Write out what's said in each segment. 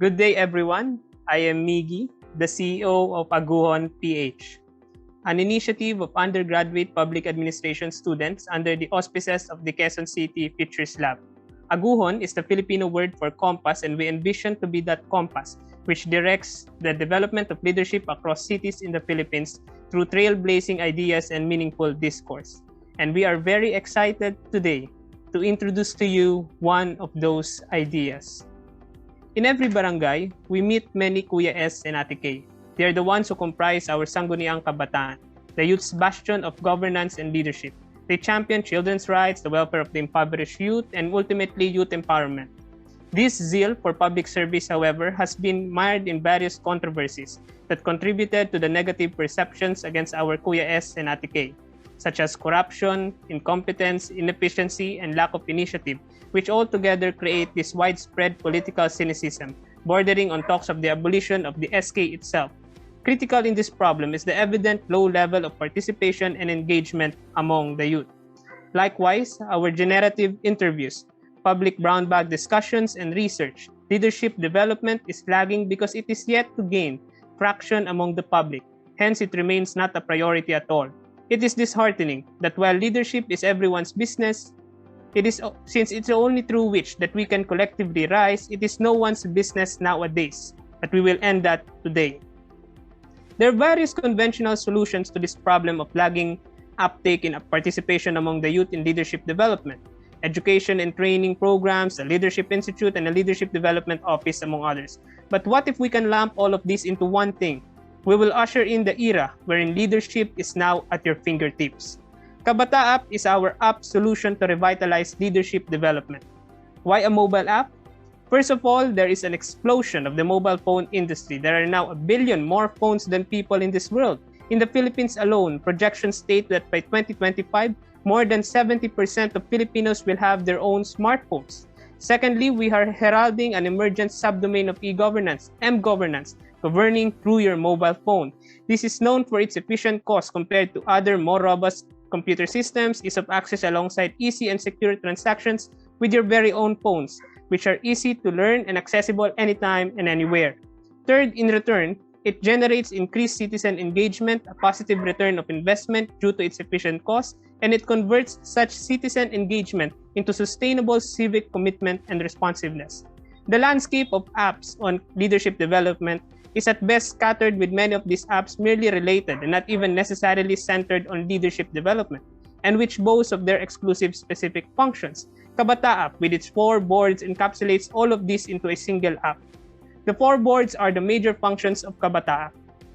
Good day, everyone. I am Miggy, the CEO of Aguhon PH, an initiative of undergraduate public administration students under the auspices of the Quezon City Futures Lab. Aguhon is the Filipino word for compass, and we envision to be that compass which directs the development of leadership across cities in the Philippines through trailblazing ideas and meaningful discourse. And we are very excited today to introduce to you one of those ideas. In every barangay, we meet many Kuya S and Ate K. They are the ones who comprise our Sangguniang Kabataan, the youth's bastion of governance and leadership. They champion children's rights, the welfare of the impoverished youth, and ultimately youth empowerment. This zeal for public service, however, has been mired in various controversies that contributed to the negative perceptions against our Kuya S and Ate K, such as corruption, incompetence, inefficiency, and lack of initiative, which altogether create this widespread political cynicism, bordering on talks of the abolition of the SK itself. Critical in this problem is the evident low level of participation and engagement among the youth. Likewise, our generative interviews, public brown bag discussions, and research, leadership development is lagging because it is yet to gain traction among the public. Hence, it remains not a priority at all. It is disheartening that while leadership is everyone's business, since it's the only through which that we can collectively rise, it is no one's business nowadays. But we will end that today. There are various conventional solutions to this problem of lagging uptake in participation among the youth in leadership development. Education and training programs, a leadership institute, and a leadership development office, among others. But what if we can lump all of these into one thing? We will usher in the era wherein leadership is now at your fingertips. KabataApp is our app solution to revitalize leadership development. Why a mobile app? First of all, there is an explosion of the mobile phone industry. There are now 1 billion more phones than people in this world. In the Philippines alone, projections state that by 2025, more than 70% of Filipinos will have their own smartphones. Secondly, we are heralding an emergent subdomain of e-governance, M-governance, governing through your mobile phone. This is known for its efficient cost compared to other more robust computer systems, ease of access alongside easy and secure transactions with your very own phones, which are easy to learn and accessible anytime and anywhere. Third, in return, it generates increased citizen engagement, a positive return of investment due to its efficient cost, and it converts such citizen engagement into sustainable civic commitment and responsiveness. The landscape of apps on leadership development is at best scattered, with many of these apps merely related and not even necessarily centered on leadership development, and which boast of their exclusive specific functions. KabataApp, with its 4 boards, encapsulates all of these into a single app. The 4 boards are the major functions of KabataApp.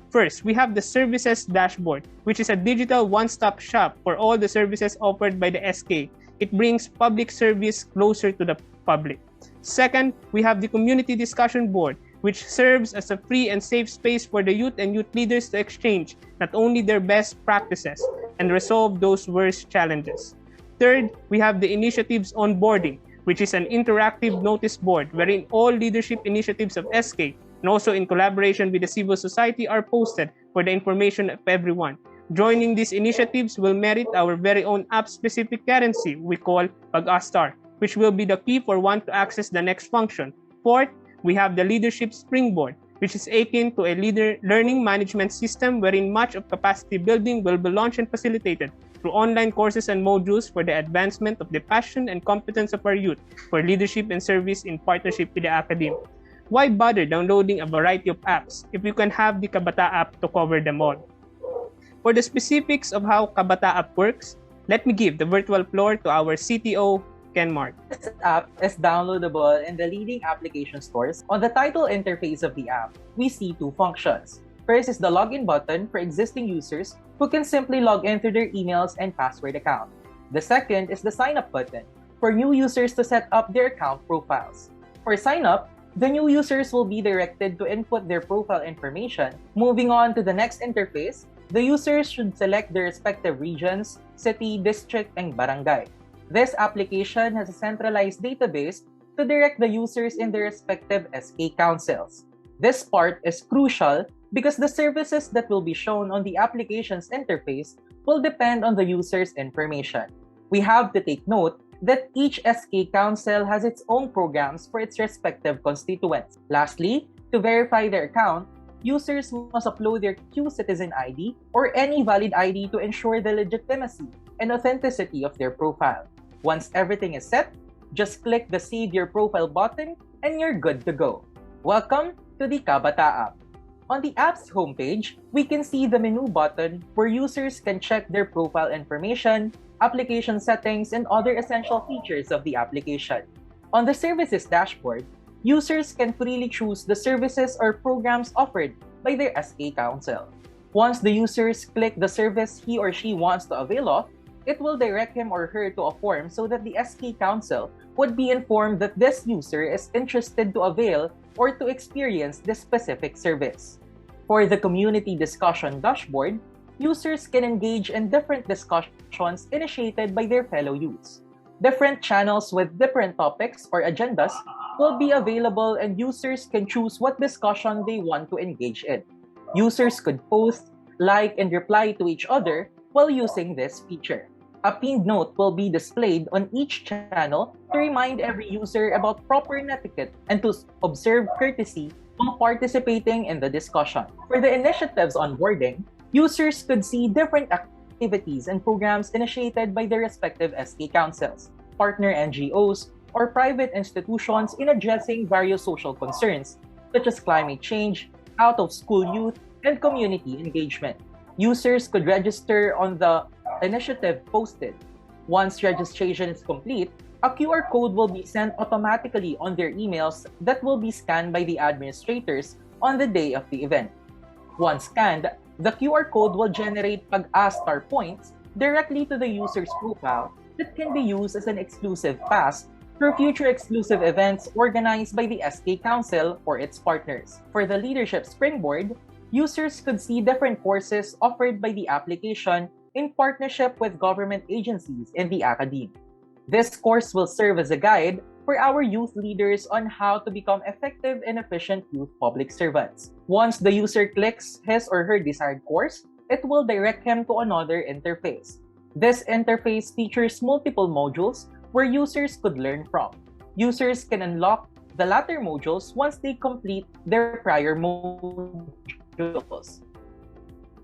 First, we have the Services Dashboard, which is a digital one-stop shop for all the services offered by the SK. It brings public service closer to the public. Second, we have the Community Discussion Board, which serves as a free and safe space for the youth and youth leaders to exchange not only their best practices and resolve those worst challenges. Third, we have the Initiatives Onboarding, which is an interactive notice board wherein all leadership initiatives of SK, and also in collaboration with the civil society, are posted for the information of everyone. Joining these initiatives will merit our very own app-specific currency we call Pag-Astar, which will be the key for one to access the next function. Fourth, we have the Leadership Springboard, which is akin to a learning management system wherein much of capacity building will be launched and facilitated through online courses and modules for the advancement of the passion and competence of our youth for leadership and service in partnership with the academy. Why bother downloading a variety of apps if you can have the KabataApp to cover them all? For the specifics of how KabataApp works, let me give the virtual floor to our CTO, Kenmark. This app is downloadable in the leading application stores. On the title interface of the app, we see 2 functions. First is the login button for existing users who can simply log in through their emails and password account. The second is the sign up button for new users to set up their account profiles. For sign up, the new users will be directed to input their profile information. Moving on to the next interface, the users should select their respective regions, city, district, and barangay. This application has a centralized database to direct the users in their respective SK councils. This part is crucial because the services that will be shown on the application's interface will depend on the user's information. We have to take note that each SK Council has its own programs for its respective constituents. Lastly, to verify their account, users must upload their Q Citizen ID or any valid ID to ensure the legitimacy and authenticity of their profile. Once everything is set, just click the Save Your Profile button and you're good to go. Welcome to the KabataApp. On the app's homepage, we can see the menu button where users can check their profile information, application settings, and other essential features of the application. On the Services dashboard, users can freely choose the services or programs offered by their SK Council. Once the users click the service he or she wants to avail of, it will direct him or her to a form so that the SK Council would be informed that this user is interested to avail or to experience this specific service. For the Community Discussion dashboard, users can engage in different discussions initiated by their fellow youths. Different channels with different topics or agendas will be available and users can choose what discussion they want to engage in. Users could post, like, and reply to each other while using this feature. A pinned note will be displayed on each channel to remind every user about proper etiquette and to observe courtesy while participating in the discussion. For the initiatives onboarding, users could see different activities and programs initiated by their respective SK Councils, partner NGOs, or private institutions in addressing various social concerns, such as climate change, out-of-school youth, and community engagement. Users could register on the initiative posted. Once registration is complete, a QR code will be sent automatically on their emails that will be scanned by the administrators on the day of the event. Once scanned, the QR code will generate Pag-A points directly to the user's profile that can be used as an exclusive pass for future exclusive events organized by the SK Council or its partners. For the Leadership Springboard, users could see different courses offered by the application in partnership with government agencies and the academe. This course will serve as a guide for our youth leaders on how to become effective and efficient youth public servants. Once the user clicks his or her desired course, it will direct him to another interface. This interface features multiple modules where users could learn from. Users can unlock the latter modules once they complete their prior modules.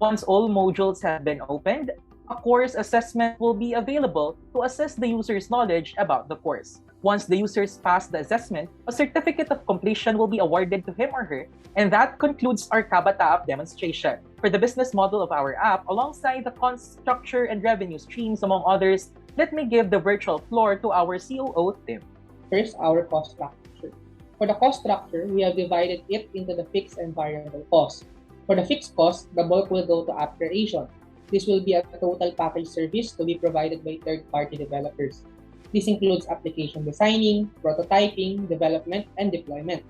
Once all modules have been opened, a course assessment will be available to assess the user's knowledge about the course. Once the users pass the assessment, a certificate of completion will be awarded to him or her, and that concludes our KabataApp demonstration. For the business model of our app, alongside the cost structure and revenue streams, among others, let me give the virtual floor to our COO, Tim. First, our cost structure. For the cost structure, we have divided it into the fixed and variable costs. For the fixed cost, the bulk will go to app creation. This will be a total package service to be provided by third-party developers. This includes application designing, prototyping, development, and deployment.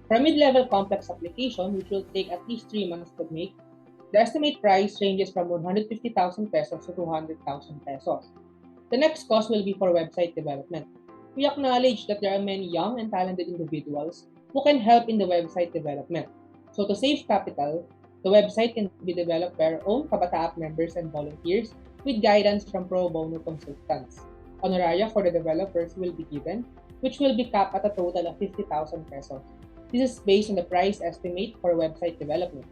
For a mid-level complex application, which will take at least 3 months to make, the estimate price ranges from 150,000 pesos to 200,000 pesos. The next cost will be for website development. We acknowledge that there are many young and talented individuals who can help in the website development. So to save capital, the website can be developed by our own KabataApp members and volunteers with guidance from pro bono consultants. Honoraria for the developers will be given, which will be capped at a total of 50,000 pesos. This is based on the price estimate for website development.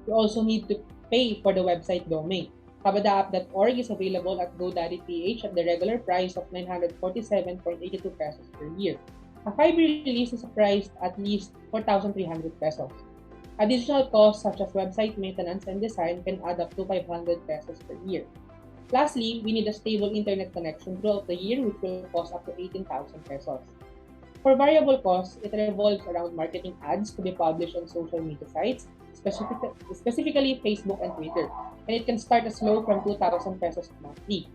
You also need to pay for the website domain. KabataApp.org is available at GoDaddy PH at the regular price of 947.82 pesos per year. A 5-year release is priced at least 4,300 pesos. Additional costs such as website maintenance and design can add up to 500 pesos per year. Lastly, we need a stable internet connection throughout the year, which will cost up to 18,000 pesos. For variable costs, it revolves around marketing ads to be published on social media sites, specifically Facebook and Twitter, and it can start as low from 2,000 pesos monthly.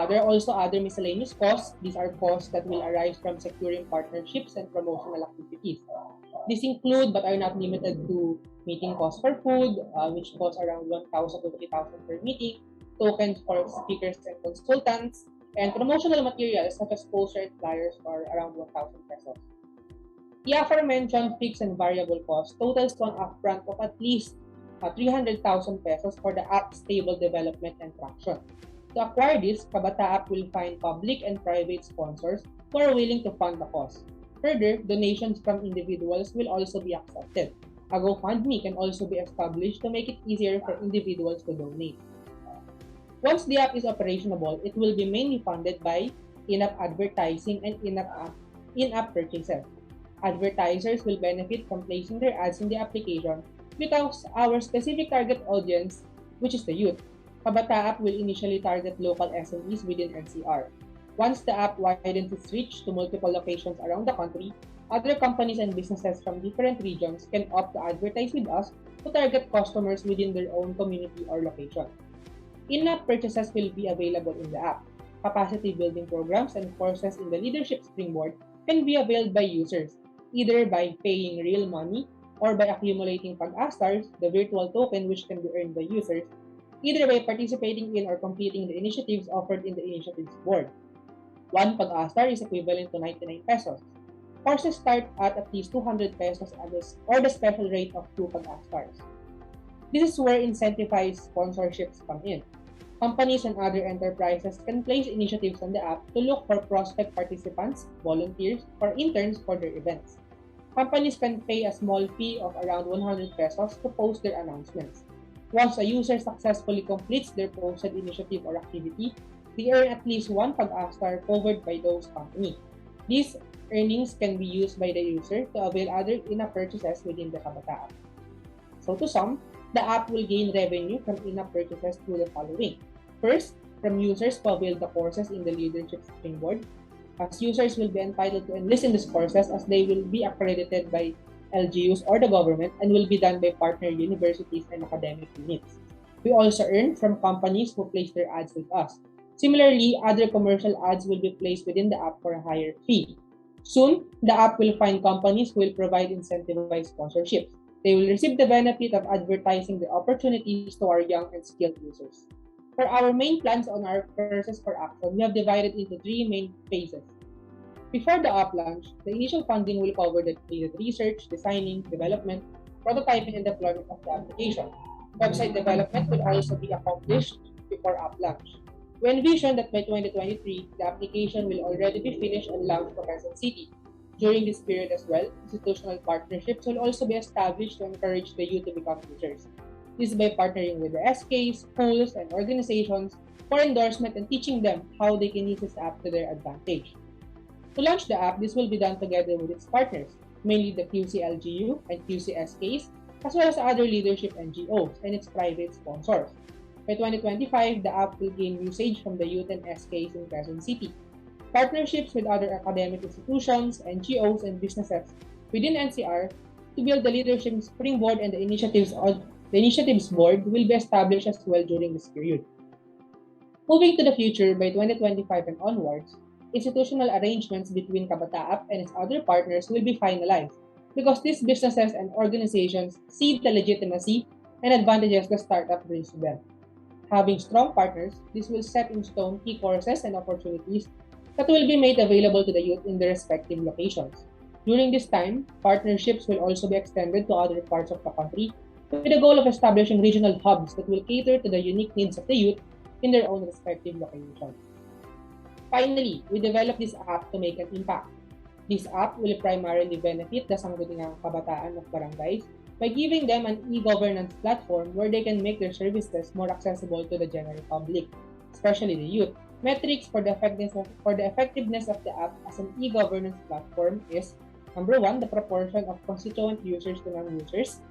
There are also other miscellaneous costs. These are costs that will arise from securing partnerships and promotional activities. These include but are not limited to meeting costs for food, which costs around 1,000 to 3,000 per meeting, tokens for speakers and consultants, and promotional materials such as posters and flyers for around 1,000 pesos. The aforementioned fixed and variable costs totals to an upfront of at least 300,000 pesos for the app's stable development and traction. To acquire this, KabataApp will find public and private sponsors who are willing to fund the cost. Further, donations from individuals will also be accepted. A GoFundMe can also be established to make it easier for individuals to donate. Once the app is operational, it will be mainly funded by in-app advertising and in-app purchases. Advertisers will benefit from placing their ads in the application because our specific target audience, which is the youth. KabataApp will initially target local SMEs within NCR. Once the app widens its reach to multiple locations around the country, other companies and businesses from different regions can opt to advertise with us to target customers within their own community or location. In-app purchases will be available in the app. Capacity building programs and courses in the Leadership Springboard can be availed by users, either by paying real money or by accumulating PAG stars, the virtual token which can be earned by users, either by participating in or completing the initiatives offered in the Initiatives Board. One PAG star is equivalent to 99 pesos. Courses start at least 200 pesos or the special rate of 2 PAG stars. This is where incentivized sponsorships come in. Companies and other enterprises can place initiatives on the app to look for prospect participants, volunteers, or interns for their events. Companies can pay a small fee of around 100 pesos to post their announcements. Once a user successfully completes their posted initiative or activity, they earn at least 1 PAG star covered by those companies. These earnings can be used by the user to avail other in-app purchases within the KabataApp. So to sum, the app will gain revenue from in-app purchases through the following. First, from users who avail the courses in the Leadership Springboard, as users will be entitled to enlist in these courses as they will be accredited by LGUs or the government and will be done by partner universities and academic units. We also earn from companies who place their ads with us. Similarly, other commercial ads will be placed within the app for a higher fee. Soon, the app will find companies who will provide incentivized sponsorships. They will receive the benefit of advertising the opportunities to our young and skilled users. For our main plans on our courses for action, we have divided into 3 main phases. Before the app launch, the initial funding will cover the needed research, designing, development, prototyping, and deployment of the application. Website development will also be accomplished before app launch. We envision that by 2023, the application will already be finished and launched for Quezon City. During this period as well, institutional partnerships will also be established to encourage the youth to become users. This is by partnering with the SKs, schools, and organizations for endorsement and teaching them how they can use this app to their advantage. To launch the app, this will be done together with its partners, mainly the QC LGU and QC SKs, as well as other leadership NGOs and its private sponsors. By 2025, the app will gain usage from the youth and SKs in Quezon City. Partnerships with other academic institutions, NGOs, and businesses within NCR to build the Leadership Springboard and the Initiatives Board will be established as well during this period. Moving to the future, by 2025 and onwards, institutional arrangements between KabataApp and its other partners will be finalized because these businesses and organizations see the legitimacy and advantages the startup brings to them. Having strong partners, this will set in stone key courses and opportunities that will be made available to the youth in their respective locations. During this time, partnerships will also be extended to other parts of the country with the goal of establishing regional hubs that will cater to the unique needs of the youth in their own respective locations. Finally, we developed this app to make an impact. This app will primarily benefit the sangguniang kabataan of barangays by giving them an e-governance platform where they can make their services more accessible to the general public, especially the youth. Metrics for the effectiveness of the app as an e-governance platform is: number 1, the proportion of constituent users to non-users;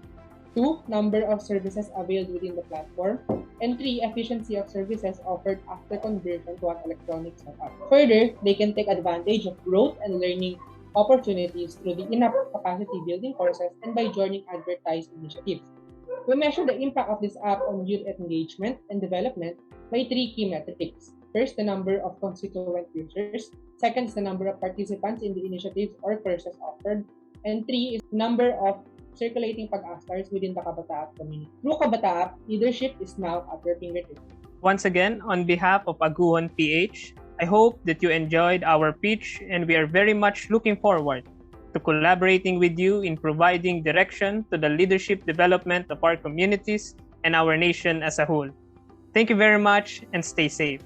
2, number of services availed within the platform; and 3, efficiency of services offered after conversion to an electronic setup. Further, they can take advantage of growth and learning opportunities through the in-app capacity building courses and by joining advertised initiatives. We measure the impact of this app on youth engagement and development by 3 key metrics. First, the number of constituent users. Second is the number of participants in the initiatives or courses offered. And 3 is the number of circulating PAG-stars within the KabataApp community. Through KabataApp, leadership is now at your fingertips. Once again, on behalf of Aguhon PH, I hope that you enjoyed our pitch, and we are very much looking forward to collaborating with you in providing direction to the leadership development of our communities and our nation as a whole. Thank you very much and stay safe.